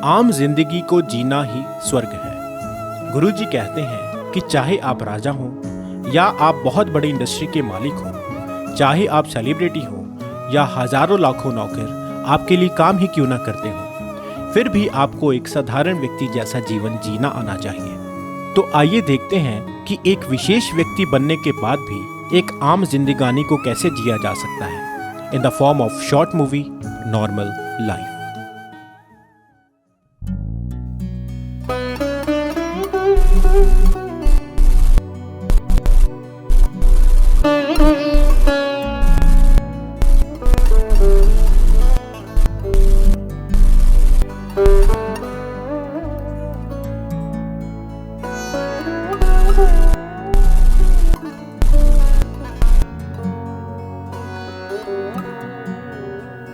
आम जिंदगी को जीना ही स्वर्ग है। गुरुजी कहते हैं कि चाहे आप राजा हों या आप बहुत बड़ी इंडस्ट्री के मालिक हों, चाहे आप सेलिब्रिटी हों या हजारों लाखों नौकर आपके लिए काम ही क्यों ना करते हों, फिर भी आपको एक साधारण व्यक्ति जैसा जीवन जीना आना चाहिए। तो आइए देखते हैं कि एक विशेष व्यक्ति बनने के बाद भी एक आम जिंदगानी को कैसे जिया जा सकता है, in the form of short movie normal life.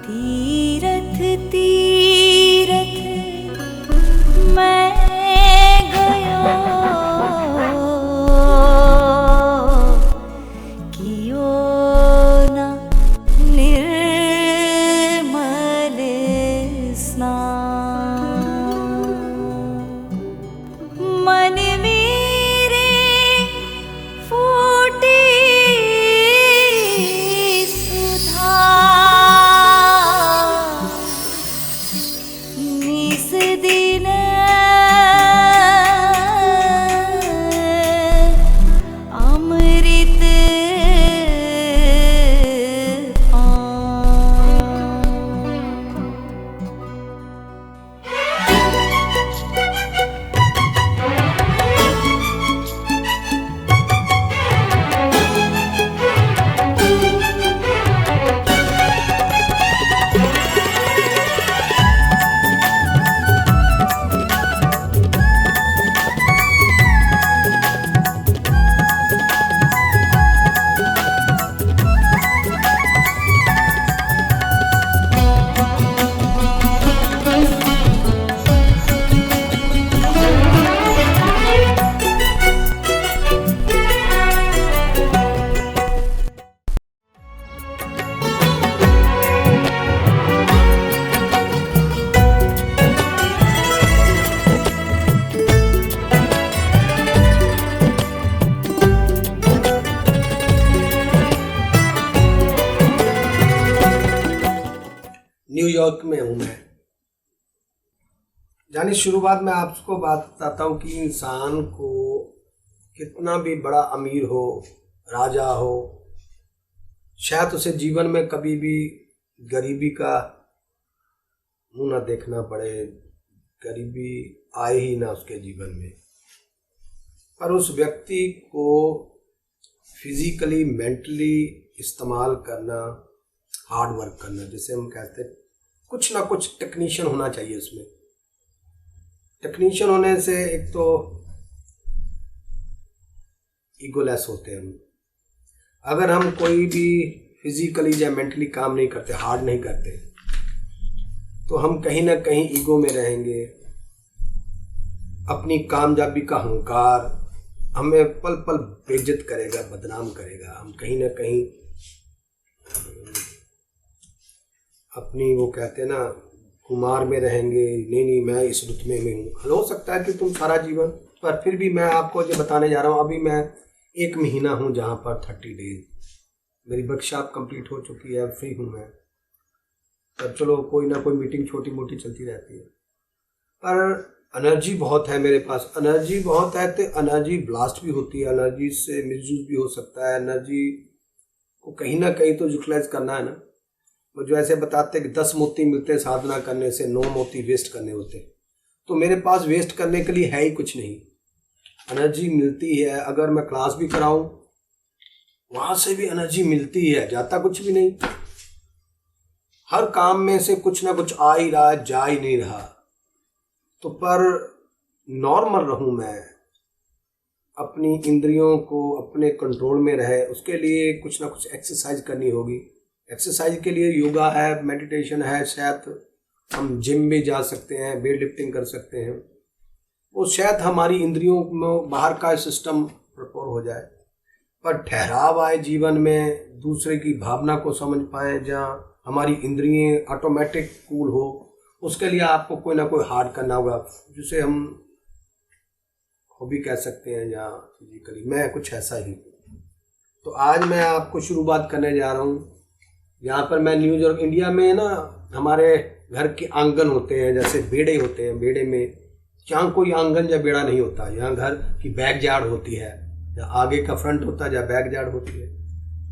Tirath Tirath मैं गयो कियो ना निर्मल स्नान। मन मेरे फूटी सुधा निस दिन अमृत न्यूयॉर्क में हूँ मैं। यानी शुरुआत में आपको बात बताता हूँ कि इंसान को कितना भी बड़ा अमीर हो, राजा हो, शायद उसे जीवन में कभी भी गरीबी का मुंह ना देखना पड़े, गरीबी आए ही ना उसके जीवन में। पर उस व्यक्ति को फिजिकली मेंटली इस्तेमाल करना, हार्ड वर्क करना, जिसे हम कहते हैं, कुछ ना कुछ टेक्नीशियन होना चाहिए उसमें। टेक्नीशियन होने से एक तो ईगोलेस होते हैं हम। अगर हम कोई भी फिजिकली या मेंटली काम नहीं करते, हार्ड नहीं करते, तो हम कहीं ना कहीं ईगो में रहेंगे। अपनी कामयाबी का अहंकार हमें पल पल बेइज्जत करेगा, बदनाम करेगा। हम कहीं ना कहीं अपनी वो कहते हैं ना, खुमार में रहेंगे। नहीं मैं इस रुतबे में हूँ। हो सकता है कि तुम सारा जीवन, पर फिर भी मैं आपको जो बताने जा रहा हूँ, अभी मैं 1 महीना हूँ जहाँ पर 30 डेज मेरी वर्कशॉप कंप्लीट हो चुकी है, फ्री हूँ मैं। पर चलो कोई ना कोई मीटिंग छोटी मोटी चलती रहती है, पर एनर्जी बहुत है मेरे पास। एनर्जी बहुत है तो एनर्जी ब्लास्ट भी होती है, एनर्जी से मिसयूज भी हो सकता है। एनर्जी को कहीं ना कहीं तो यूटिलाइज करना है ना। वो जो ऐसे बताते हैं कि 10 मोती मिलते साधना करने से, 9 मोती वेस्ट करने होते। तो मेरे पास वेस्ट करने के लिए है ही कुछ नहीं। एनर्जी मिलती है, अगर मैं क्लास भी कराऊं वहाँ से भी एनर्जी मिलती है, जाता कुछ भी नहीं। हर काम में से कुछ ना कुछ आ ही रहा, जा ही नहीं रहा। तो पर नॉर्मल रहूं मैं, अपनी इंद्रियों को अपने कंट्रोल में रहे, उसके लिए कुछ ना कुछ एक्सरसाइज करनी होगी। एक्सरसाइज के लिए योगा है, मेडिटेशन है, शायद हम जिम भी जा सकते हैं, वेट लिफ्टिंग कर सकते हैं। वो शायद हमारी इंद्रियों में बाहर का सिस्टम प्रपोर हो जाए, पर ठहराव आए जीवन में, दूसरे की भावना को समझ पाए, जहाँ हमारी इंद्रियां ऑटोमेटिक कूल हो, उसके लिए आपको कोई ना कोई हार्ड करना होगा, जिसे हम हॉबी कह सकते हैं या फिजिकली। मैं कुछ ऐसा ही। तो आज मैं आपको शुरुआत करने जा रहा हूँ। यहाँ पर मैं न्यूयॉर्क, इंडिया में ना हमारे घर के आंगन होते हैं, जैसे बेड़े होते हैं। बेड़े में यहाँ कोई आंगन या बेड़ा नहीं होता, यहाँ घर की बैक यार्ड होती है, या आगे का फ्रंट होता है या बैक यार्ड होती है।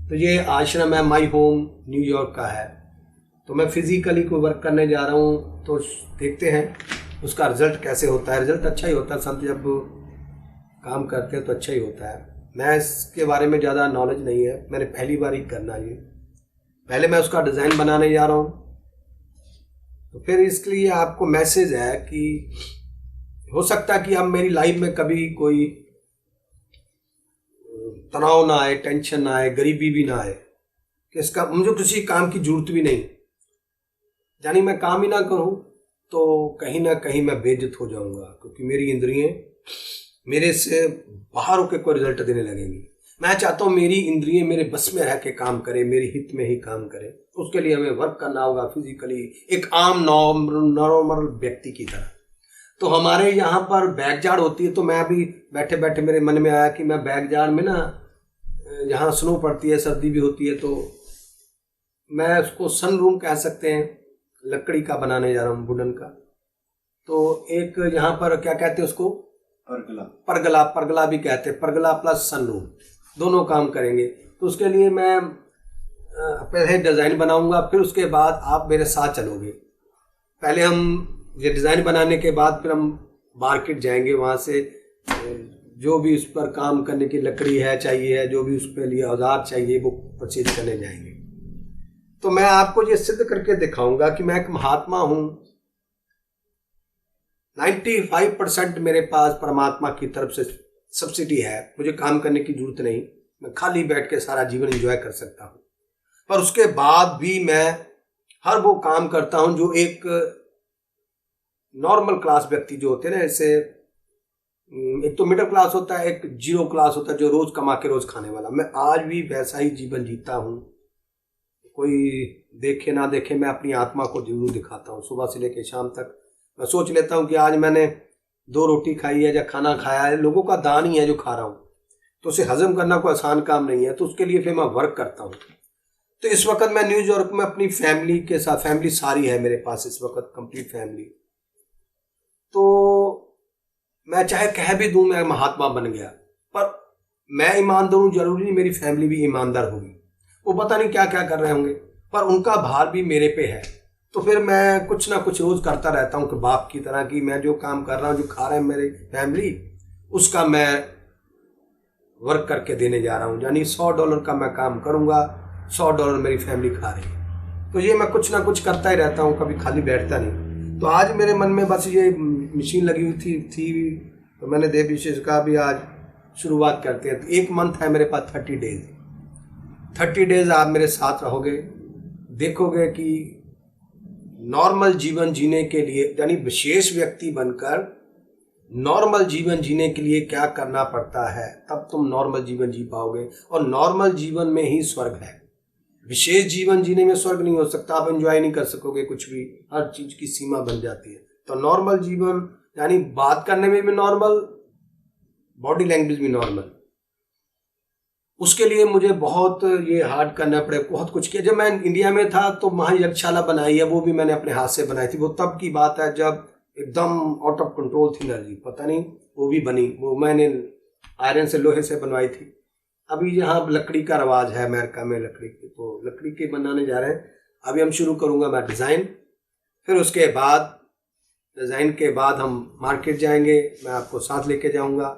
तो ये आश्रम है, माई होम न्यूयॉर्क का है। तो मैं फिजिकली कोई वर्क करने जा रहा हूँ, तो देखते हैं उसका रिजल्ट कैसे होता है। रिजल्ट अच्छा ही होता है, संत जब काम करते हैं तो अच्छा ही होता है। मैं इसके बारे में ज़्यादा नॉलेज नहीं है, मैंने पहली बार ही करना ये। पहले मैं उसका डिज़ाइन बनाने जा रहा हूँ। तो फिर इसके लिए आपको मैसेज है कि हो सकता है कि अब मेरी लाइफ में कभी कोई तनाव ना आए, टेंशन ना आए, गरीबी भी ना आए, कि इसका मुझे किसी काम की जरूरत भी नहीं, यानी मैं काम ही ना करूं तो कहीं ना कहीं मैं बेइज्जत हो जाऊंगा, क्योंकि मेरी इंद्रियां मेरे से बाहर होकर कोई रिजल्ट देने लगेंगी। मैं चाहता हूं मेरी इंद्रियां मेरे बस में रह के काम करें, मेरे हित में ही काम करें। उसके लिए हमें वर्क करना होगा फिजिकली, एक आम नॉर्मल व्यक्ति की तरह। तो हमारे यहाँ पर बैकयार्ड होती है। तो मैं अभी बैठे बैठे मेरे मन में आया कि मैं बैकयार्ड में ना, यहाँ स्नो पड़ती है, सर्दी भी होती है, तो मैं उसको सन रूम कह सकते हैं, लकड़ी का बनाने जा रहा हूँ, वुडन का। तो एक यहाँ पर क्या कहते हैं उसको, परगला, परगला भी कहते हैं। परगला प्लस सन रूम, दोनों काम करेंगे। तो उसके लिए मैं पहले डिज़ाइन बनाऊंगा, फिर उसके बाद आप मेरे साथ चलोगे। पहले हम ये डिज़ाइन बनाने के बाद फिर हम मार्केट जाएंगे, वहाँ से जो भी उस पर काम करने की लकड़ी है चाहिए, जो भी उस पर लिए औजार चाहिए, वो परचेज करने जाएंगे। तो मैं आपको ये सिद्ध करके दिखाऊंगा कि मैं एक महात्मा हूँ। 95% मेरे पास परमात्मा की तरफ से सब्सिडी है, मुझे काम करने की जरूरत नहीं, मैं खाली बैठ के सारा जीवन एंजॉय कर सकता हूँ। पर उसके बाद भी मैं हर वो काम करता हूँ जो एक नॉर्मल क्लास व्यक्ति जो होते हैं ना, जैसे एक तो मिडिल क्लास होता है, एक जीरो क्लास होता है, जो रोज कमा के रोज खाने वाला। मैं आज भी वैसा ही जीवन जीता हूँ। कोई देखे ना देखे, मैं अपनी आत्मा को जरूर दिखाता हूँ। सुबह से लेकर शाम तक मैं सोच लेता हूँ कि आज मैंने 2 रोटी खाई है या खाना खाया है, लोगों का दान ही है जो खा रहा हूँ, तो उसे हजम करना कोई आसान काम नहीं है। तो उसके लिए फिर मैं वर्क करता हूँ। तो इस वक्त मैं न्यूयॉर्क में अपनी फैमिली के साथ, फैमिली सारी है मेरे पास इस वक्त, कंप्लीट फैमिली। तो मैं चाहे कह भी दूं मैं महात्मा बन गया, पर मैं ईमानदार हूं, जरूरी नहीं मेरी फैमिली भी ईमानदार होगी। वो पता नहीं क्या क्या कर रहे होंगे, पर उनका भार भी मेरे पे है। तो फिर मैं कुछ ना कुछ रोज करता रहता हूँ कि बाप की तरह, कि मैं जो काम कर रहा हूँ, जो खा रहे हैं मेरी फैमिली, उसका मैं वर्क करके देने जा रहा हूँ। यानी $100 का मैं काम करूँगा, $100 मेरी फैमिली खा रही है। तो ये मैं कुछ ना कुछ करता ही रहता हूँ, कभी खाली बैठता नहीं। तो आज मेरे मन में बस ये मशीन लगी हुई थी, तो मैंने देव विशेष का भी आज शुरुआत करते हैं। तो 1 मंथ है मेरे पास, 30 डेज आप मेरे साथ रहोगे, देखोगे कि नॉर्मल जीवन जीने के लिए, यानी विशेष व्यक्ति बनकर नॉर्मल जीवन जीने के लिए क्या करना पड़ता है, तब तुम नॉर्मल जीवन जी पाओगे। और नॉर्मल जीवन में ही स्वर्ग है। विशेष जीवन जीने में स्वर्ग नहीं हो सकता, आप एंजॉय नहीं कर सकोगे कुछ भी, हर चीज की सीमा बन जाती है। तो नॉर्मल जीवन यानी बात करने में भी नॉर्मल, बॉडी लैंग्वेज भी नॉर्मल। उसके लिए मुझे बहुत ये हार्ड करना पड़े, बहुत कुछ किया। जब मैं इंडिया में था तो वहाँ यज्ञशाला बनाई है, वो भी मैंने अपने हाथ से बनाई थी। वो तब की बात है जब एकदम आउट ऑफ कंट्रोल थी एनर्जी, पता नहीं वो भी बनी, वो मैंने आयरन से, लोहे से बनवाई थी। अभी यहाँ लकड़ी का रवाज है अमेरिका में, लकड़ी की, तो लकड़ी के बनाने जा रहे हैं। अभी हम शुरू करूँगा मैं डिज़ाइन, फिर उसके बाद डिज़ाइन के बाद हम मार्केट जाएंगे, मैं आपको साथ लेके जाऊँगा।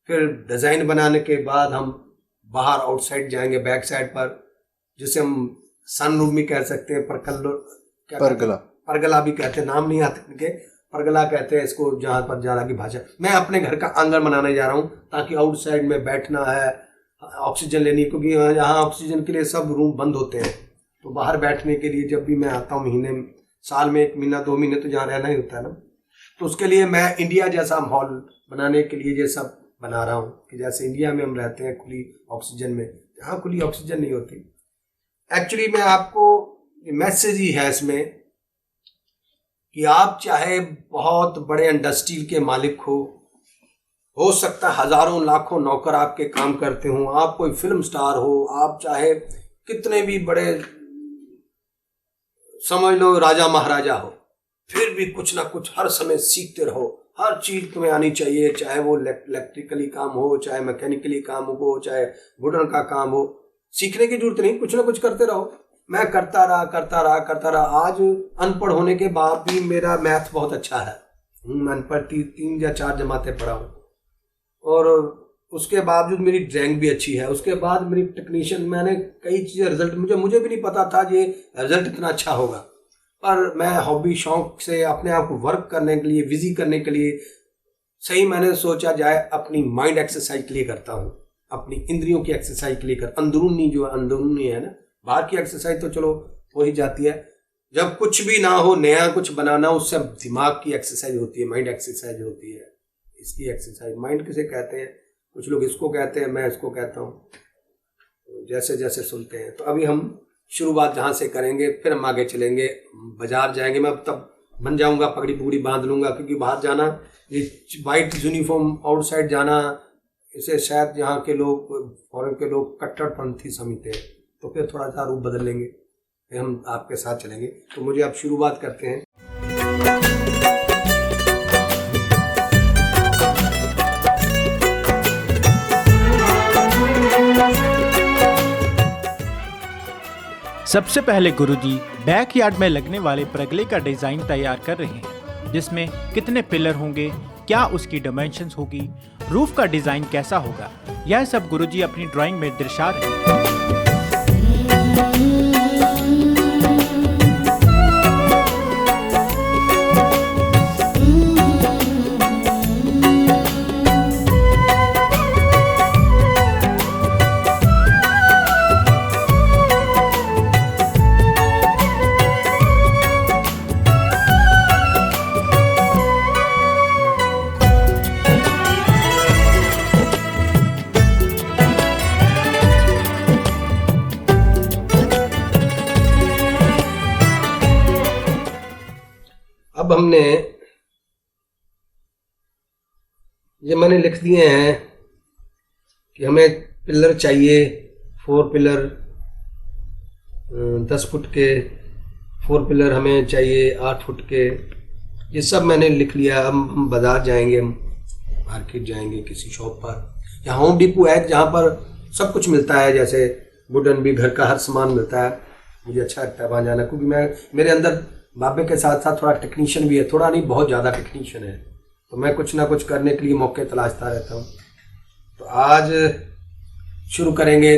फिर डिज़ाइन बनाने के बाद हम बाहर आउटसाइड जाएंगे, बैक साइड पर, जिसे हम सन रूम भी कह सकते हैं, परगला भी कहते हैं, नाम नहीं आते इनके, परगला कहते हैं इसको जहाँ पर जाना की भाषा। मैं अपने घर का आंगन बनाने जा रहा हूँ, ताकि आउटसाइड में बैठना है, ऑक्सीजन लेनी, क्योंकि यहाँ ऑक्सीजन के लिए सब रूम बंद होते हैं। तो बाहर बैठने के लिए जब भी मैं आता हूँ, महीने साल में 1 महीना 2 महीने तो जहाँ रहना ही होता है ना, तो उसके लिए मैं इंडिया जैसा माहौल बनाने के लिए ये सब बना रहा हूँ, कि जैसे इंडिया में हम रहते हैं खुली ऑक्सीजन में, यहाँ खुली ऑक्सीजन नहीं होती। एक्चुअली मैं आपको मैसेज ही है इसमें कि आप चाहे बहुत बड़े इंडस्ट्री के मालिक हो सकता है हजारों लाखों नौकर आपके काम करते हो, आप कोई फिल्म स्टार हो, आप चाहे कितने भी बड़े समझ लो राजा महाराजा हो, फिर भी कुछ ना कुछ हर समय सीखते रहो। हर चीज तुम्हें आनी चाहिए, चाहे वो इलेक्ट्रिकली काम हो, चाहे मैकेनिकली काम हो, चाहे वुडन का काम हो। सीखने की जरूरत नहीं, कुछ ना कुछ करते रहो। मैं करता रहा। आज अनपढ़ होने के बाद भी मेरा मैथ बहुत अच्छा है। मैं अनपढ़ 3 या 4 जमातें पढ़ा हूँ, और उसके बावजूद मेरी ड्राइंग भी अच्छी है। उसके बाद मेरी टेक्नीशियन, मैंने कई चीज़ें रिजल्ट मुझे भी नहीं पता था ये रिजल्ट इतना अच्छा होगा, पर मैं हॉबी शौक से अपने आप को वर्क करने के लिए, बिजी करने के लिए सही मैंने सोचा जाए अपनी माइंड एक्सरसाइज के लिए करता हूँ, अपनी इंद्रियों की एक्सरसाइज के लिए अंदरूनी जो अंदरूनी है ना, बाहर की एक्सरसाइज तो चलो हो ही जाती है। जब कुछ भी ना हो, नया कुछ बनाना, उससे दिमाग की एक्सरसाइज होती है, माइंड एक्सरसाइज होती है। इसकी एक्सरसाइज माइंड किसे कहते हैं, कुछ लोग इसको कहते हैं, मैं इसको कहता हूँ, जैसे जैसे सुनते हैं। तो अभी हम शुरुआत जहाँ से करेंगे, फिर हम आगे चलेंगे, बाजार जाएंगे। मैं तब बन जाऊँगा, पगड़ी पुगड़ी बांध लूँगा, क्योंकि बाहर जाना, ये वाइट यूनिफॉर्म आउटसाइड जाना, इसे शायद यहाँ के लोग, फॉरेन के लोग कट्टरपंथी समझते हैं। तो फिर थोड़ा सा रूप बदल लेंगे, फिर हम आपके साथ चलेंगे। तो मुझे अब शुरुआत करते हैं। सबसे पहले गुरुजी बैकयार्ड में लगने वाले प्रगले का डिजाइन तैयार कर रहे हैं, जिसमें कितने पिलर होंगे, क्या उसकी डायमेंशंस होगी, रूफ का डिजाइन कैसा होगा, यह सब गुरुजी अपनी ड्राइंग में दर्शा रहे हैं। अब हमने ये मैंने लिख दिए हैं कि हमें पिलर चाहिए 4 पिलर 10 फुट के, 4 पिलर हमें चाहिए 8 फुट के। ये सब मैंने लिख लिया। अब हम बाजार जाएंगे, हम मार्केट जाएंगे किसी शॉप पर, या होम डिपो है जहाँ पर सब कुछ मिलता है, जैसे वुडन भी, घर का हर सामान मिलता है। मुझे अच्छा लगता है वहाँ जाना, क्योंकि मेरे अंदर बाबे के साथ साथ थोड़ा टेक्नीशियन भी है, थोड़ा नहीं बहुत ज़्यादा टेक्नीशियन है, तो मैं कुछ ना कुछ करने के लिए मौके तलाशता रहता हूँ। तो आज शुरू करेंगे,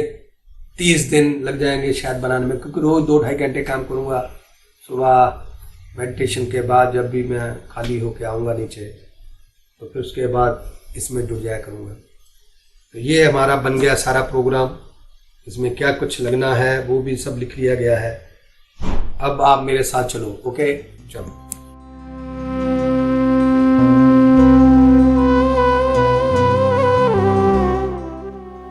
30 दिन लग जाएंगे शायद बनाने में, क्योंकि रोज़ 2-2.5 घंटे काम करूँगा। सुबह मेडिटेशन के बाद जब भी मैं खाली होके आऊँगा नीचे, तो फिर उसके बाद इसमें जुड़ जाया करूँगा। तो ये हमारा बन गया सारा प्रोग्राम। इसमें क्या कुछ लगना है वो भी सब लिख लिया गया है। अब आप मेरे साथ चलो, ओके? चलो।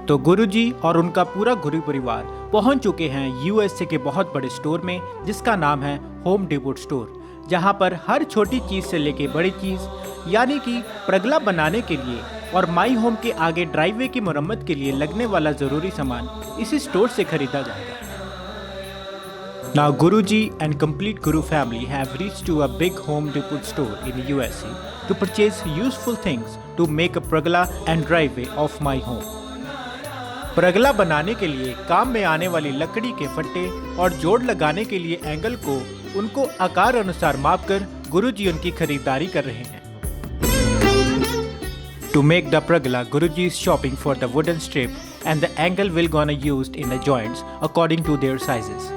तो गुरुजी और उनका पूरा गुरु परिवार पहुंच चुके हैं यूएसए के बहुत बड़े स्टोर में, जिसका नाम है होम डिपो स्टोर, जहां पर हर छोटी चीज से लेके बड़ी चीज, यानी कि प्रगला बनाने के लिए और माई होम के आगे ड्राइववे की मरम्मत के लिए लगने वाला जरूरी सामान इसी स्टोर से खरीदा जाएगा। Now Guruji and complete Guru family have reached to a big home depot store in USA to purchase useful things to make a pragala and driveway of my home. प्रगला बनाने के लिए काम में आने वाली लकड़ी के फट्टे और जोड़ लगाने के लिए एंगल को उनको आकार अनुसार मापकर गुरुजी उनकी खरीदारी कर रहे हैं। To make the pragala, Guruji is shopping for the wooden strip and the angle will gonna used in the joints according to their sizes.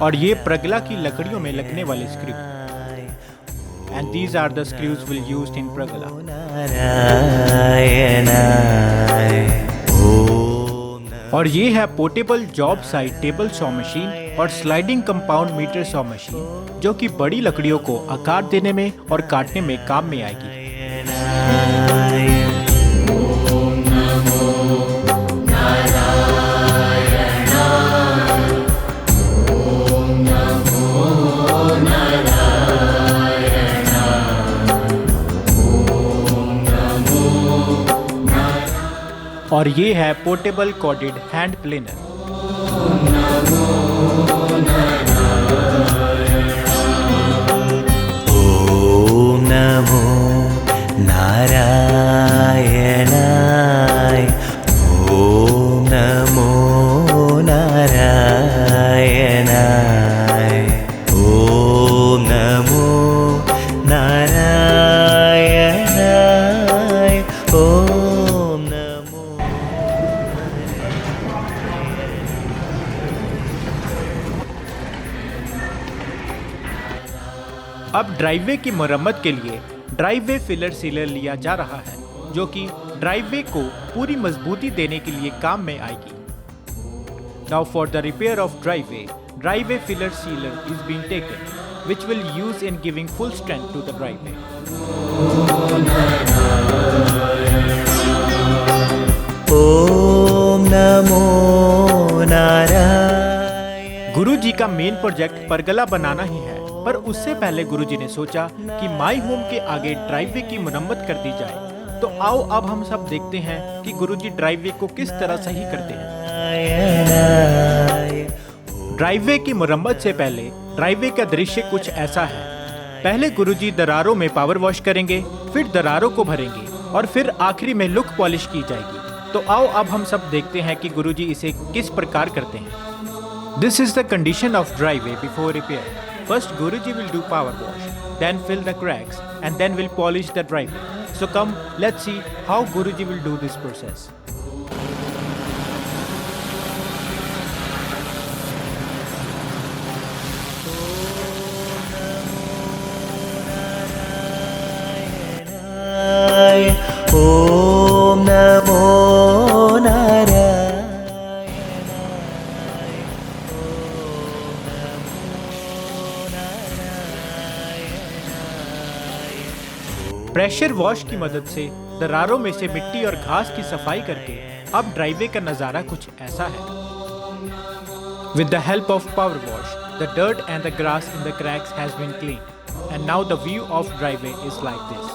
और ये प्रगला की लकड़ियों में लगने वाले screw, and these are the screws will used in pergola. और ये है portable job site table saw machine और sliding compound mitre saw machine, जो कि बड़ी लकड़ियों को आकार देने में और काटने में काम में आएगी। और ये है पोर्टेबल कॉर्डेड हैंड प्लेनर। ओम नमो नारायणाय। ओम नमो नारायणाय। ओम नमो नारायणाय। ओम नमो। अब ड्राइववे की मरम्मत के लिए ड्राइववे फिलर सीलर लिया जा रहा है, जो कि ड्राइववे को पूरी मजबूती देने के लिए काम में आएगी। Now for the repair of driveway filler sealer is being taken, which will use in giving full strength to the driveway. ओम नमो नारायण। गुरुजी का मेन प्रोजेक्ट परगला बनाना ही है, पर उससे पहले गुरुजी ने सोचा कि माई होम के आगे ड्राइववे की मरम्मत कर दी जाए। तो आओ अब हम सब देखते हैं कि गुरुजी ड्राइववे को किस तरह सही करते हैं। ड्राइववे की मरम्मत से पहले ड्राइववे का दृश्य कुछ ऐसा है। पहले गुरुजी दरारों में पावर वॉश करेंगे, फिर दरारों को भरेंगे और फिर आखिरी में लुक पॉलिश की जाएगी। तो आओ अब हम सब देखते हैं कि गुरुजी इसे किस प्रकार करते हैं। This is the condition of driveway before repair. First Guruji will do power wash, then fill the cracks and then will polish the driveway. So come let's see how Guruji will do this process. Om नमो Narayan. Pressure wash की मदद से दरारों में से मिट्टी और घास की सफाई करके अब ड्राइववे का नज़ारा कुछ ऐसा है। With the help of power wash, the dirt and the grass in the cracks has been cleaned, and now the view of driveway is like this.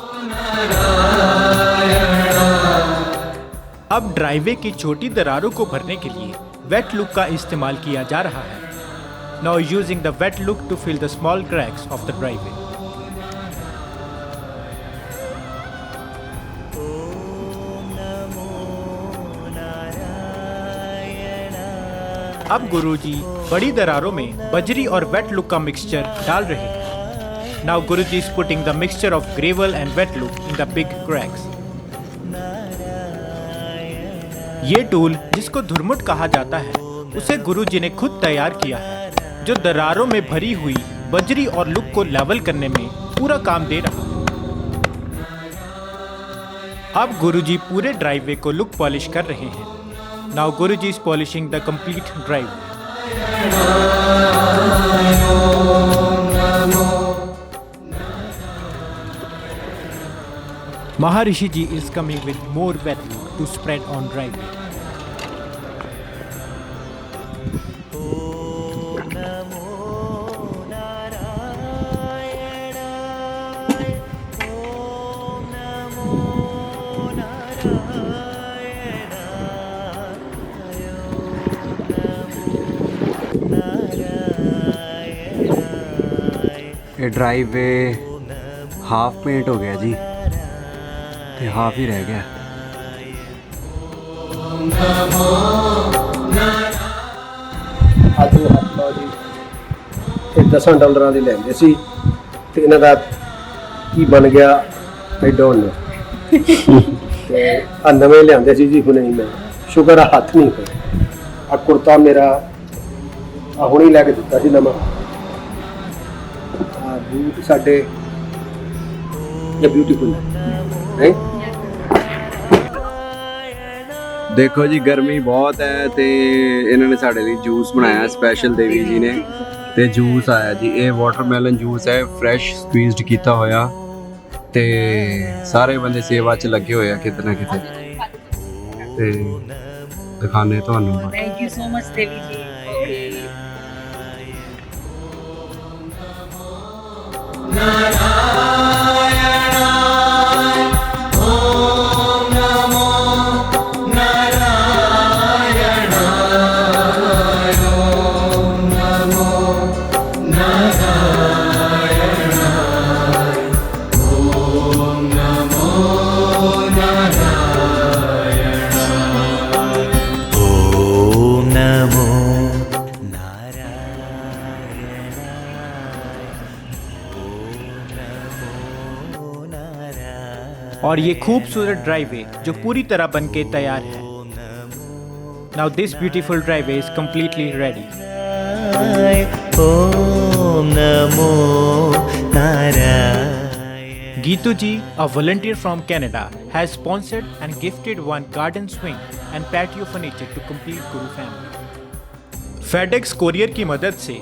अब ड्राइववे की छोटी दरारों को भरने के लिए वेट लुक का इस्तेमाल किया जा रहा है। Now using the wet look to fill the small cracks of the driveway. अब गुरुजी बड़ी दरारों में बजरी और वेट लुक का मिक्सचर डाल रहे हैं। Now Guruji is putting the mixture of gravel and wet look in the big cracks. ये टूल जिसको धुरमुट कहा जाता है, उसे गुरुजी ने खुद तैयार किया है, जो दरारों में भरी हुई बजरी और लुक को लेवल करने में पूरा काम दे रहा है। अब गुरुजी पूरे ड्राइववे को लुक पॉलिश कर रहे हैं। Now Guruji is polishing the complete driveway. Maharishi ji is coming with more wet look to spread on driveway. ਇਹ ਡਰਾਈਵੇ ਹਾਫ ਪੇਂਟ ਹੋ ਗਿਆ ਜੀ ਤੇ ਹਾਫ ਹੀ ਰਹਿ ਗਿਆ। ਅੱਜ ਹਫਤਾ ਜੀ ਇਹ $10 ਦੇ ਲੈਂਦੇ ਸੀ ਤੇ ਇਹਨਾਂ ਦਾ ਕੀ ਬਣ ਗਿਆ ਆਈ ਡੋਨਟ ਨੋ। ਤੇ ਆ ਨਵੇਂ ਲਿਆਂਦੇ ਸੀ ਜੀ ਹੁਣੇ ਹੀ ਮੈਂ, ਸ਼ੁਕਰ ਆ ਹੱਥ ਨਹੀਂ ਹੋਇਆ। ਆ ਕੁੜਤਾ ਮੇਰਾ ਆ ਹੁਣੇ ਹੀ ਲੈ ਕੇ ਦਿੱਤਾ ਸੀ ਨਵਾਂ। ਆ ਬੂਟ ਸਾਡੇ ਇਹ ਬਿਊਟੀਫੁਲ ਹੈ। ਦੇਖੋ ਜੀ ਗਰਮੀ ਬਹੁਤ ਹੈ ਤੇ ਇਹਨਾਂ ਨੇ ਸਾਡੇ ਲਈ ਜੂਸ ਬਣਾਇਆ ਸਪੈਸ਼ਲ, ਦੇਵੀ ਜੀ ਨੇ। ਤੇ ਜੂਸ ਆਇਆ ਜੀ, ਇਹ ਵਾਟਰਮੈਲਨ ਜੂਸ ਹੈ, ਫਰੈਸ਼ ਸਕਵੀਜ਼ਡ ਕੀਤਾ ਹੋਇਆ ਤੇ ਸਾਰੇ ਬੰਦੇ ਸੇਵਾ 'ਚ ਲੱਗੇ ਹੋਏ ਆ ਕਿਤੇ ਨਾ ਕਿਤੇ ਤੇ ਦਿਖਾਣੇ ਤੁਹਾਨੂੰ Thank you so much, Devi ji. Okay. ॐ नमो और ये खूबसूरत ड्राइवे जो पूरी तरह बन के तैयार है। Now this beautiful driveway is completely ready. ॐ नमो Narayan Geetu ji, a volunteer from Canada, has sponsored and gifted one garden swing and patio furniture to complete Guru family. FedEx courier की मदद से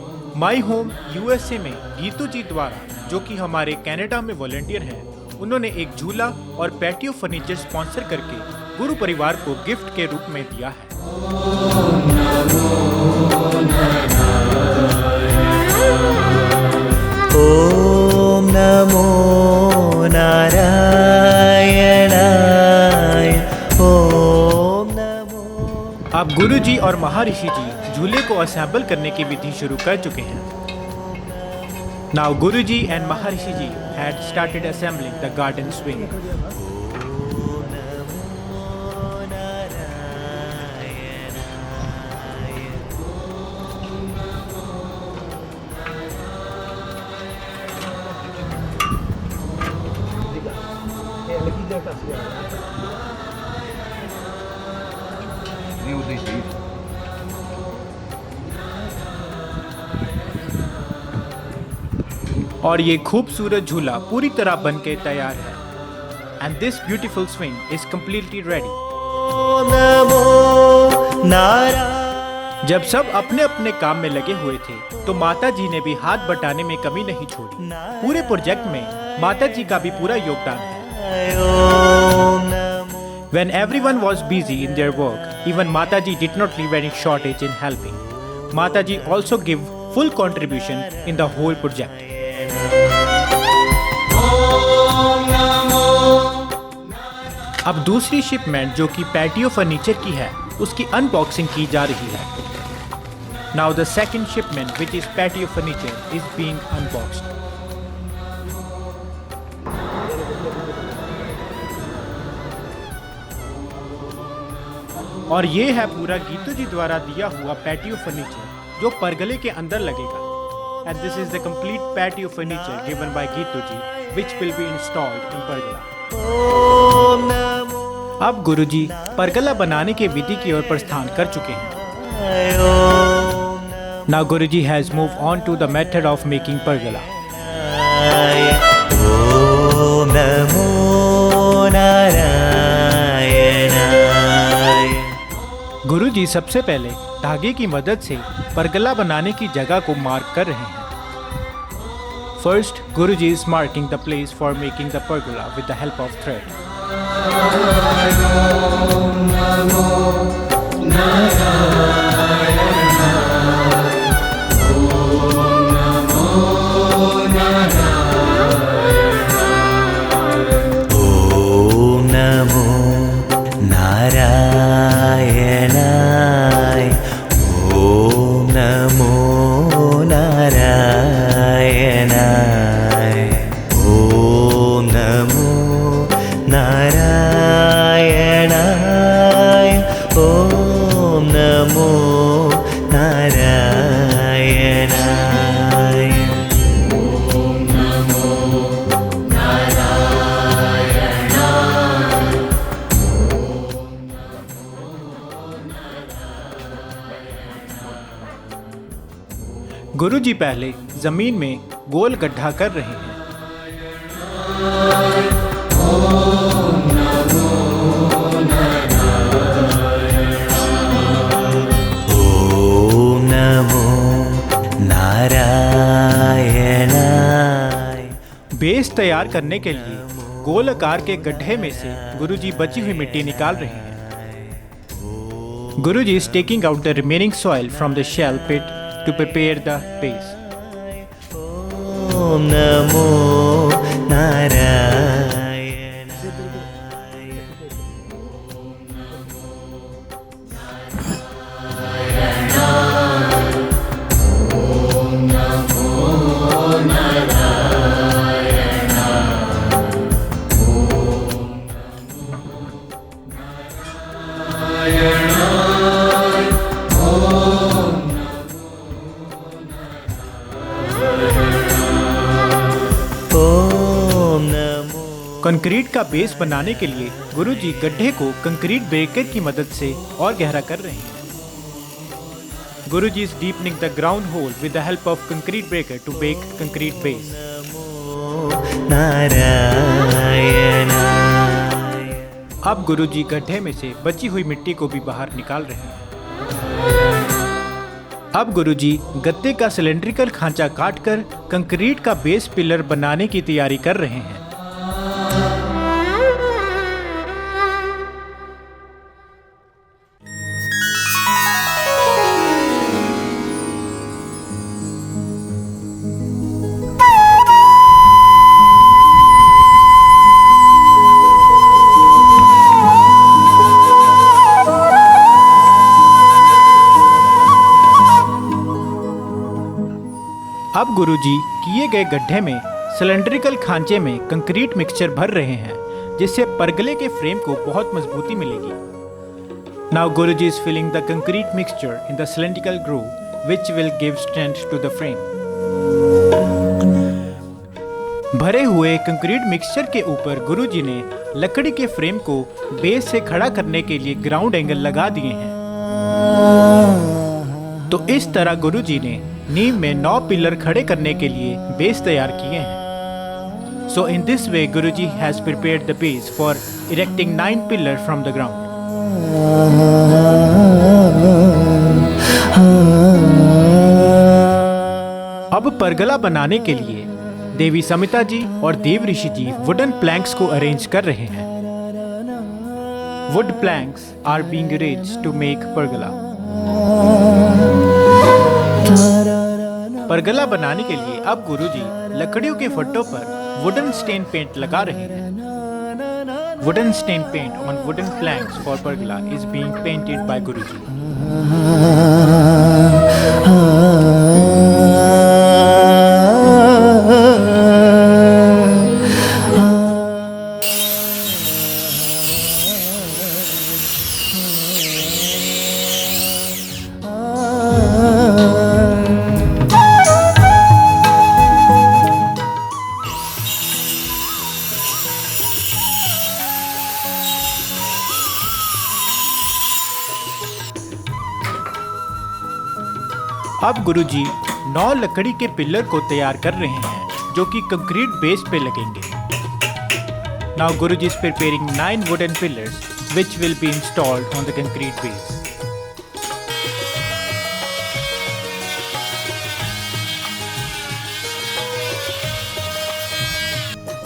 माई होम यूएसए में गीतू जी द्वारा, जो कि हमारे कनाडा में वॉलंटियर हैं, उन्होंने एक झूला और पैटियो फर्नीचर स्पॉन्सर करके गुरु परिवार को गिफ्ट के रूप में दिया है। ॐ नमो नारायणाय ॐ नमो अब गुरु जी और महर्षि जी झूले को असेंबल करने की विधि शुरू कर चुके हैं। Now Guruji and Maharishi ji had started assembling the garden swing. और ये खूबसूरत झूला पूरी तरह बन के तैयार है। And this beautiful swing is completely ready. ॐ नमो नारायण जब सब अपने अपने काम में लगे हुए थे तो माता जी ने भी हाथ बटाने में कमी नहीं छोड़ी। पूरे प्रोजेक्ट में माता जी का भी पूरा योगदान है। ॐ नमो When everyone was busy in their work, even Mataji did not leave any shortage in helping. Mataji also gave full contribution in the whole project. अब दूसरी शिपमेंट जो कि पैटियो फर्नीचर की है उसकी अनबॉक्सिंग की जा रही है। Now the second shipment, which is patio furniture, is being unboxed. और ये है पूरा गीतू जी द्वारा दिया हुआ पैटियो फर्नीचर जो परगले के अंदर लगेगा। And this is the complete patio furniture given by Geetu ji, which will be installed in Pargala. ॐ नमो अब गुरुजी परगला बनाने के विधि की ओर प्रस्थान कर चुके हैं। ॐ Now Guruji has moved on to the method of making pargala. ॐ नमो नारायणाय गुरुजी सबसे पहले धागे की मदद से परगला बनाने की जगह को मार्क कर रहे हैं। First, Guruji is marking the place for making the pergola with the help of thread. ॐ नमो नारायणाय ॐ नमो नारायणाय ॐ नमो नारायणाय ॐ नमो नारायणाय गुरुजी पहले जमीन में गोल गड्ढा कर रहे हैं। ॐ नमो नारायणाय बेस तैयार करने के लिए गोल आकार के गड्ढे में से गुरुजी बची हुई मिट्टी निकाल रहे हैं। गुरुजी is taking out the remaining soil from the shell pit to prepare the base. ॐ नमो नारायणाय। ॐ नमो कंक्रीट का बेस बनाने के लिए गुरुजी गड्ढे को कंक्रीट ब्रेकर की मदद से और गहरा कर रहे हैं। गुरुजी is deepening the ground hole with the help of concrete breaker to make concrete base. नारायणाय। अब गुरुजी गड्ढे में से बची हुई मिट्टी को भी बाहर निकाल रहे हैं। अब गुरुजी गत्ते का सिलेंड्रिकल खांचा काटकर कंक्रीट का बेस पिलर बनाने की तैयारी कर रहे हैं। अब गुरुजी किए गए गड्ढे में सिलेंड्रिकल खांचे में कंक्रीट मिक्सचर भर रहे हैं, जिससे परगले के फ्रेम को बहुत मजबूती मिलेगी। Now Guruji is filling the concrete mixture in the cylindrical groove, which will give strength to the frame. भरे हुए कंक्रीट मिक्सचर के ऊपर गुरुजी ने लकड़ी के फ्रेम को बेस से खड़ा करने के लिए ग्राउंड एंगल लगा दिए हैं। तो इस तरह गुरुजी ने नींव में 9 पिलर खड़े करने के लिए बेस तैयार किए हैं। So in this way Guruji has prepared the base for erecting 9 pillars from the ground. अब परगला बनाने के लिए देवी समिता जी और देव ऋषि जी वुडन प्लैंक्स को अरेंज कर रहे हैं। Wood planks are being arranged to make परगला। परगला बनाने के लिए अब गुरुजी लकड़ियों के फट्टों पर वुडन स्टेन पेंट लगा रहे हैं। Wooden stain paint on wooden planks for pergola is being painted by Guruji. अब गुरुजी 9 लकड़ी के पिलर को तैयार कर रहे हैं, जो कि कंक्रीट बेस पे लगेंगे। Now Guruji is preparing 9 wooden pillars which will be installed on the concrete base.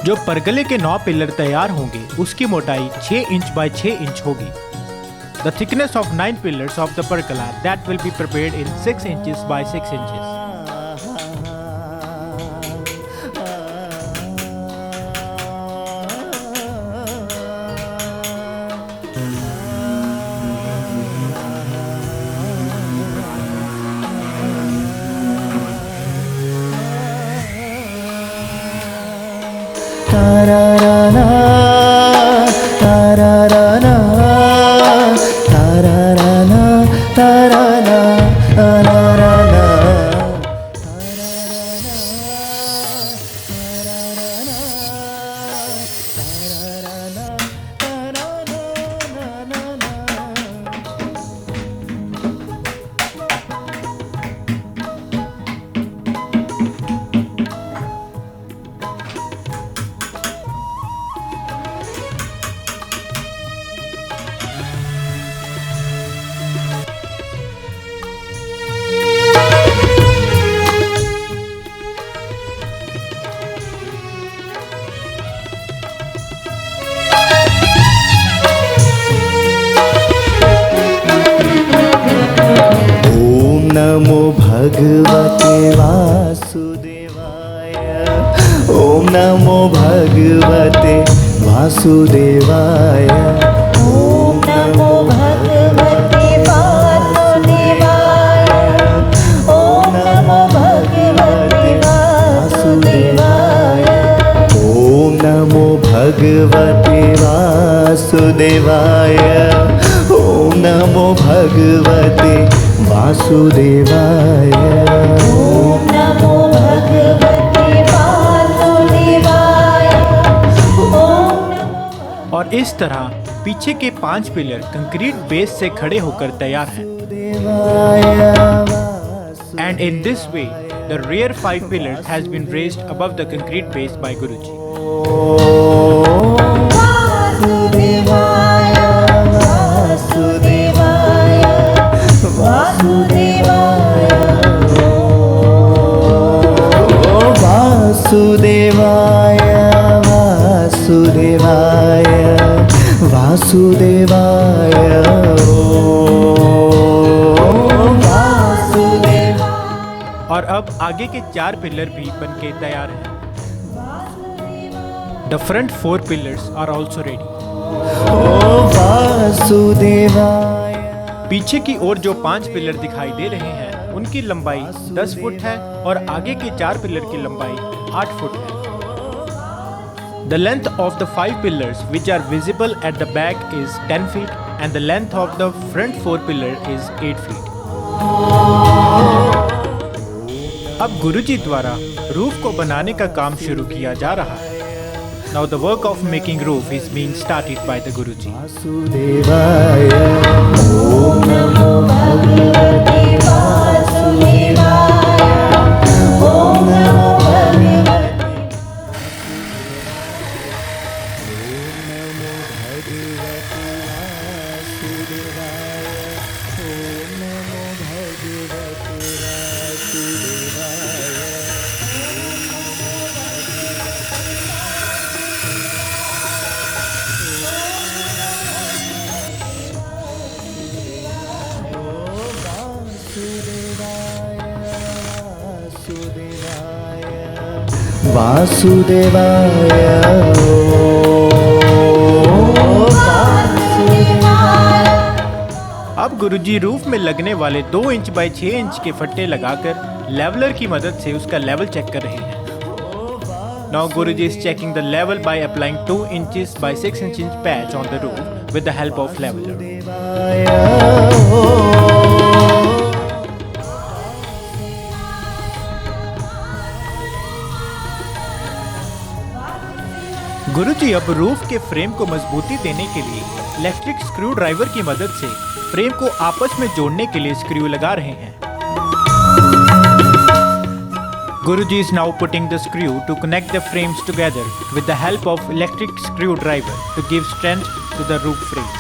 जो परगले के 9 पिलर तैयार होंगे उसकी मोटाई 6 इंच बाय 6 इंच होगी। The thickness of 9 pillars of the pergola that will be prepared in 6 inches by 6 inches. ताराराना ताराराना ताराराना Tarana ताराराना नमो भगवते वासुदेवाय। ओम नमो भगवते वासुदेवाय। ॐ नमो भगवते वासुदेवाय। ॐ नमो भगवते वासुदेवाय। ओम नमो भगवते वासुदेवाय। ओम नमो भगवते वासुदेवाय। ॐ नमो भगवते वासुदेवाय। ॐ और इस तरह पीछे के 5 पिलर कंक्रीट बेस से खड़े होकर तैयार हैं। And in this way, the rear 5 pillars has been raised above the concrete base by Guruji. वासुदेवाय वासुदेवाय वासुदेवाय। वासुदेवाय वासुदेवाय वासुदेवाय। और अब आगे के 4 पिलर भी बनके तैयार हैं। The front 4 pillars are also ready. वासुदेवाय। पीछे की ओर जो 5 पिलर दिखाई दे रहे हैं उनकी लंबाई 10 फुट है और आगे के 4 पिलर की लंबाई 8 फुट है। The length of the 5 pillars which are visible at the back is 10 feet and the length of the front 4 pillar is 8 feet. अब गुरुजी द्वारा रूफ को बनाने का काम शुरू किया जा रहा है। Now the work of making roof is being started by the Guruji. वासुदेवाय। ॐ नमो भगवते वासुदेवाय। ॐ नमो भगवते वासुदेवाय। अब गुरुजी रूफ में लगने वाले 2 इंच बाय 6 इंच के फट्टे लगाकर लेवलर की मदद से उसका लेवल चेक कर रहे हैं। Now Guruji is checking the level by applying 2 inches by 6 inches patch on the roof with the help of leveler. गुरुजी अब रूफ के फ्रेम को मजबूती देने के लिए इलेक्ट्रिक स्क्रू ड्राइवर की मदद से फ्रेम को आपस में जोड़ने के लिए स्क्रू लगा रहे हैं। Guruji is now putting the screw to connect the frames together with the help of electric screwdriver to give strength to the roof frame.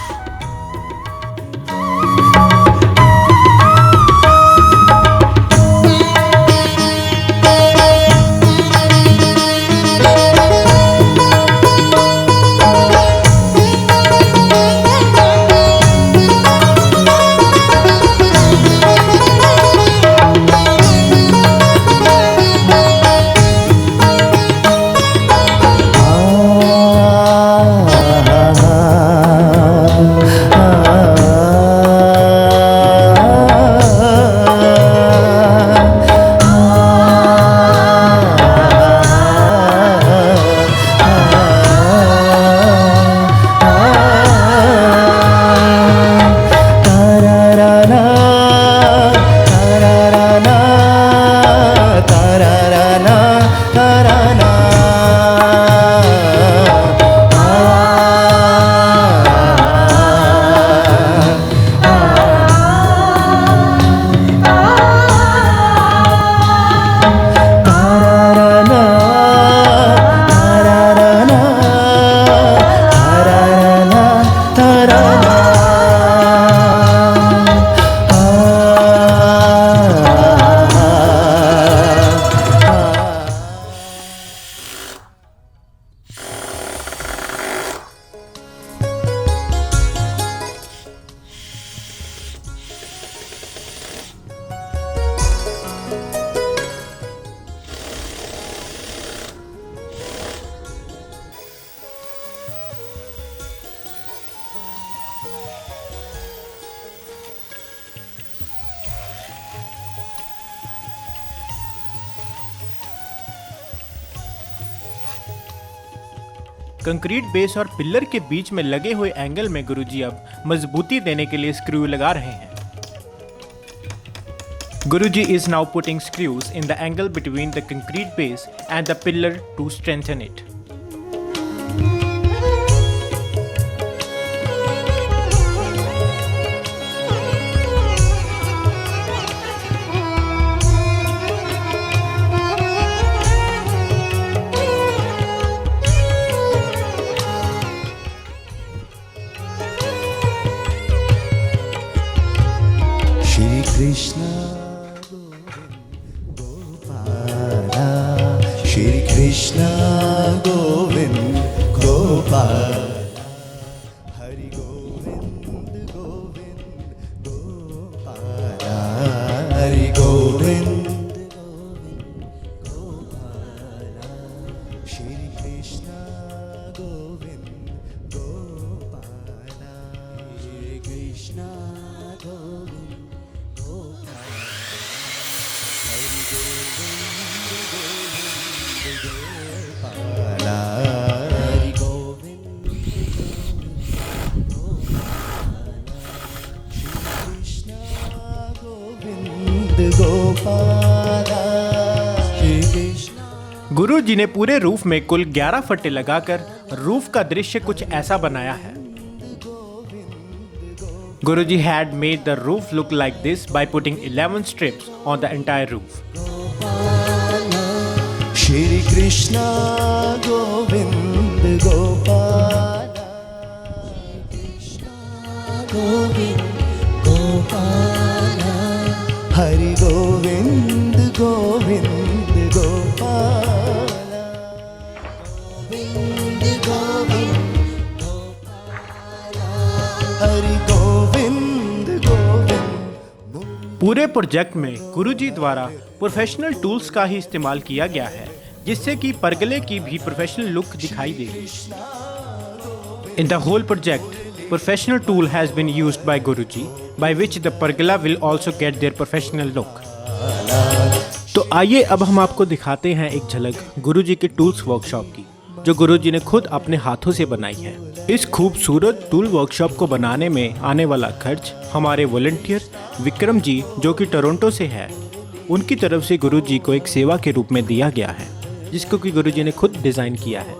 Concrete base और पिलर के बीच में लगे हुए एंगल में गुरुजी अब मजबूती देने के लिए स्क्रू लगा रहे हैं। Guruji is now putting screws in the angle between the concrete base and the pillar to strengthen it. Shri Krishna Shri Krishna Govind Gopal Hari Govind Govind Gopal Hari Govind Govind Gopal Shri Krishna Govind Gopal Shri Krishna Govind Gopal Hari Govind Hari Govind Shri Krishna Govind Gopal Shri Krishna गुरु जी ने पूरे roof में कुल 11 फट्टे लगाकर roof का दृश्य कुछ ऐसा बनाया है। Guruji had made the roof look like this by putting 11 strips on the entire roof. Shri Krishna Govind Gopal Krishna Govind Gopal Hari Govind Govind Gopal Govind Govind Gopal Hari Govind Govind पूरे project में गुरुजी द्वारा professional tools का ही इस्तेमाल किया गया है, जिससे कि परगले की भी प्रोफेशनल लुक दिखाई देगी। In the whole project, professional tool has been used by Guruji, by which the pergola will also get their professional look. तो आइए अब हम आपको दिखाते हैं एक झलक गुरुजी के टूल्स वर्कशॉप की, जो गुरुजी ने खुद अपने हाथों से बनाई है। इस खूबसूरत टूल वर्कशॉप को बनाने में आने वाला खर्च हमारे वॉलंटियर विक्रम जी, जो कि टोरंटो से है, उनकी तरफ से गुरुजी को एक सेवा के रूप में दिया गया है, जिसको कि गुरुजी ने खुद डिज़ाइन किया है।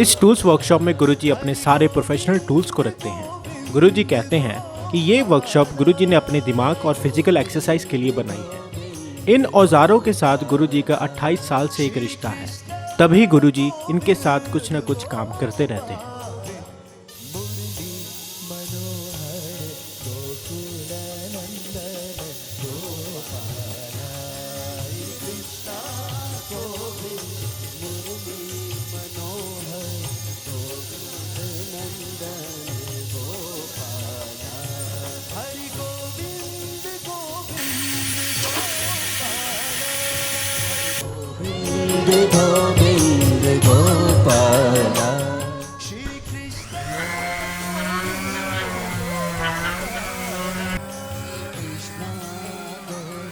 इस टूल्स वर्कशॉप में गुरुजी अपने सारे प्रोफेशनल टूल्स को रखते हैं। गुरुजी कहते हैं कि ये वर्कशॉप गुरुजी ने अपने दिमाग और फिजिकल एक्सरसाइज के लिए बनाई है। इन औजारों के साथ गुरुजी का 28 साल से एक रिश्ता है, तभी गुरुजी इनके साथ कुछ न कुछ काम करते रहते हैं। Govind Gopala Shri Krishna Krishna Govind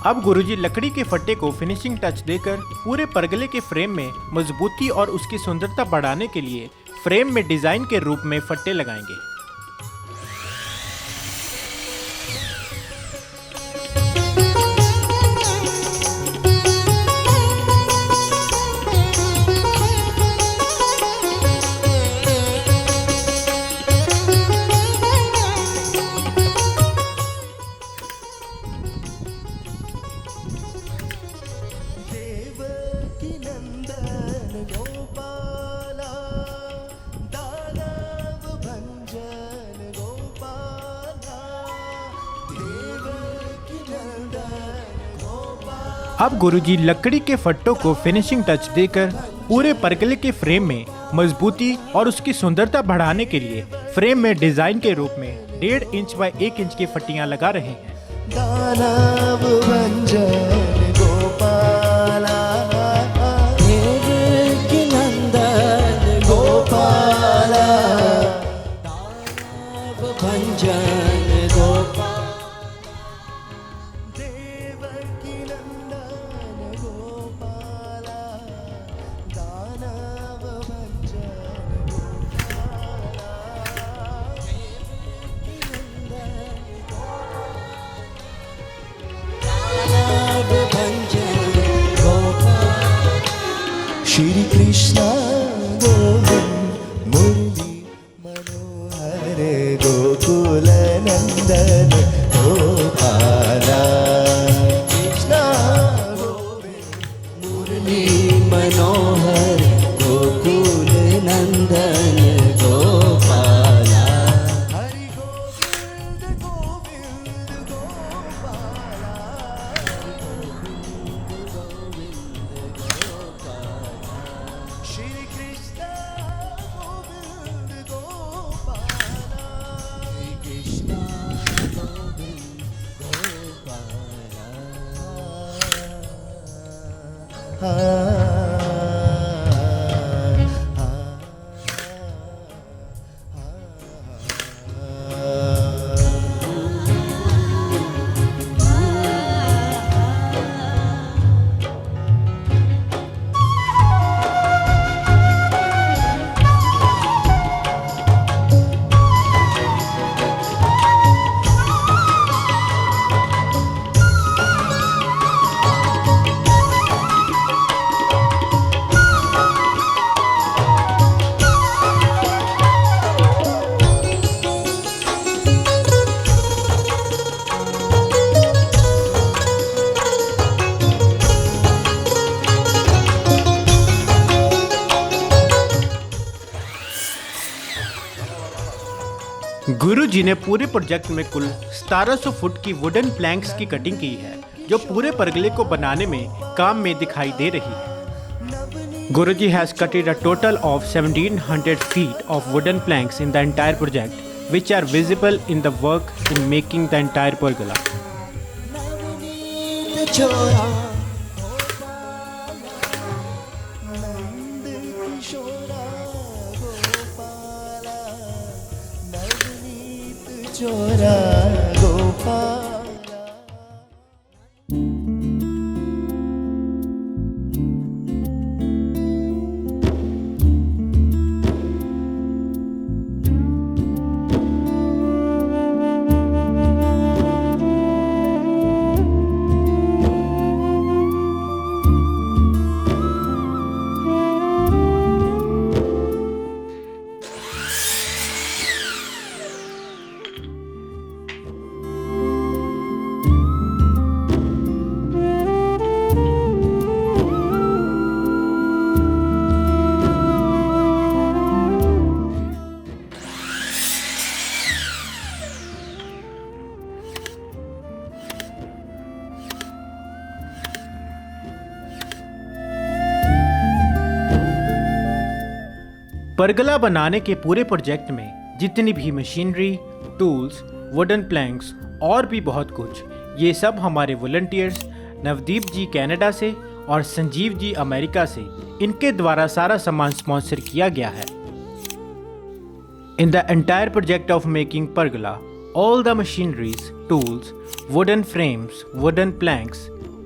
अब गुरुजी लकड़ी के फट्टे को फिनिशिंग टच देकर पूरे परगले के फ्रेम में मजबूती और उसकी सुंदरता बढ़ाने के लिए फ्रेम में डिजाइन के रूप में फट्टे लगाएंगे। Devaki Nandan Gopala Danav Bhanjan Gopala Devaki Nandan Gopala अब गुरुजी लकड़ी के फट्टों को फिनिशिंग टच देकर पूरे परगले के फ्रेम में मजबूती और उसकी सुंदरता बढ़ाने के लिए फ्रेम में डिजाइन के रूप में 1.5 इंच बाय 1 इंच की फट्टियां लगा रहे हैं। Danav Bhanjan Gopala Devaki Nandan Gopala Danav Bhanjan Shri Krishna Govind Murli Manohar Gokul नंदन गोपाला कृष्ण गोविंद मुरली मनोहर गोकुल नंदन गोपाला हरि गोविंद गोविंद गोपाला श्री कृष्ण गोविंद गोपाला श्री कृष्ण गोविंद गुरु जी ने पूरे प्रोजेक्ट में कुल 1700 फुट की वुडन प्लैंक्स की कटिंग की है, जो पूरे परगले को बनाने में काम में दिखाई दे रही है। Guru ji has cutted a total of 1700 feet of wooden planks in the entire project, which are visible in the work in making the entire pergola. Navneet छोरा नंद किशोरा गोपाला नवनीत छोरा गोपाला परगला बनाने के पूरे प्रोजेक्ट में जितनी भी मशीनरी, टूल्स, वुडन प्लैंक्स और भी बहुत कुछ, ये सब हमारे वॉलंटियर्स नवदीप जी कनाडा से और संजीव जी अमेरिका से, इनके द्वारा सारा सामान स्पॉन्सर किया गया है। In the entire project of making pergola, all the machineries, tools, wooden frames, wooden planks,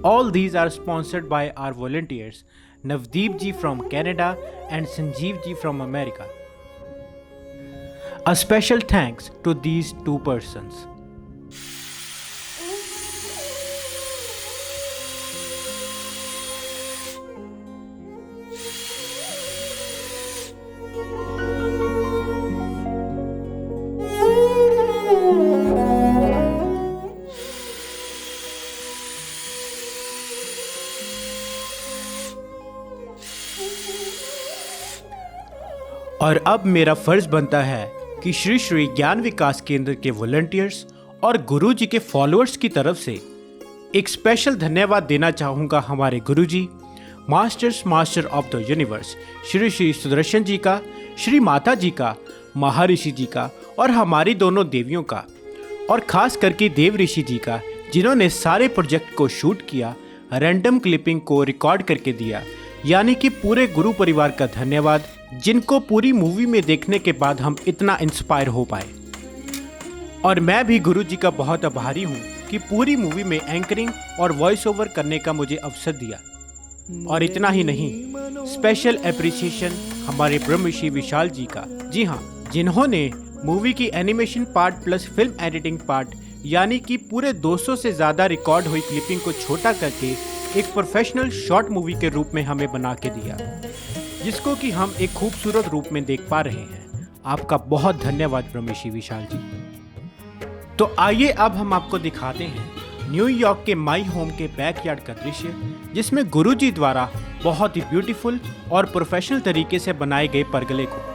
all these are sponsored by our volunteers Navdeep ji from Canada and Sanjeev ji from America. A special thanks to these two persons. और अब मेरा फर्ज बनता है कि श्री श्री ज्ञान विकास केंद्र के वॉलंटियर्स और गुरु जी के फॉलोअर्स की तरफ से एक स्पेशल धन्यवाद देना चाहूँगा हमारे Guru ji, master of the universe Shri Shri Sudarshan ji का, श्री माता जी का, महर्षि जी का और हमारी दोनों देवियों का, और ख़ास करके देव ऋषि जी का, जिन्होंने सारे प्रोजेक्ट को शूट किया, रैंडम क्लिपिंग को रिकॉर्ड करके दिया, यानी कि पूरे गुरु परिवार का धन्यवाद, जिनको पूरी मूवी में देखने के बाद हम इतना इंस्पायर हो पाए। और मैं भी गुरु जी का बहुत आभारी हूँ कि पूरी मूवी में एंकरिंग और वॉइस ओवर करने का मुझे अवसर दिया। और इतना ही नहीं, स्पेशल एप्रिसिएशन हमारे ब्रह्मश्री विशाल जी का, जी हाँ, जिन्होंने मूवी की animation part plus film editing part, यानी कि पूरे 200 से ज़्यादा रिकॉर्ड हुई क्लिपिंग को छोटा करके एक प्रोफेशनल शॉर्ट मूवी के रूप में हमें बना के दिया, जिसको कि हम एक खूबसूरत रूप में देख पा रहे हैं। आपका बहुत धन्यवाद ब्रह्मेशी विशाल जी। तो आइए अब हम आपको दिखाते हैं न्यूयॉर्क के माई होम के बैकयार्ड का दृश्य, जिसमें गुरुजी द्वारा बहुत ही ब्यूटीफुल और प्रोफेशनल तरीके से बनाए गए परगले को।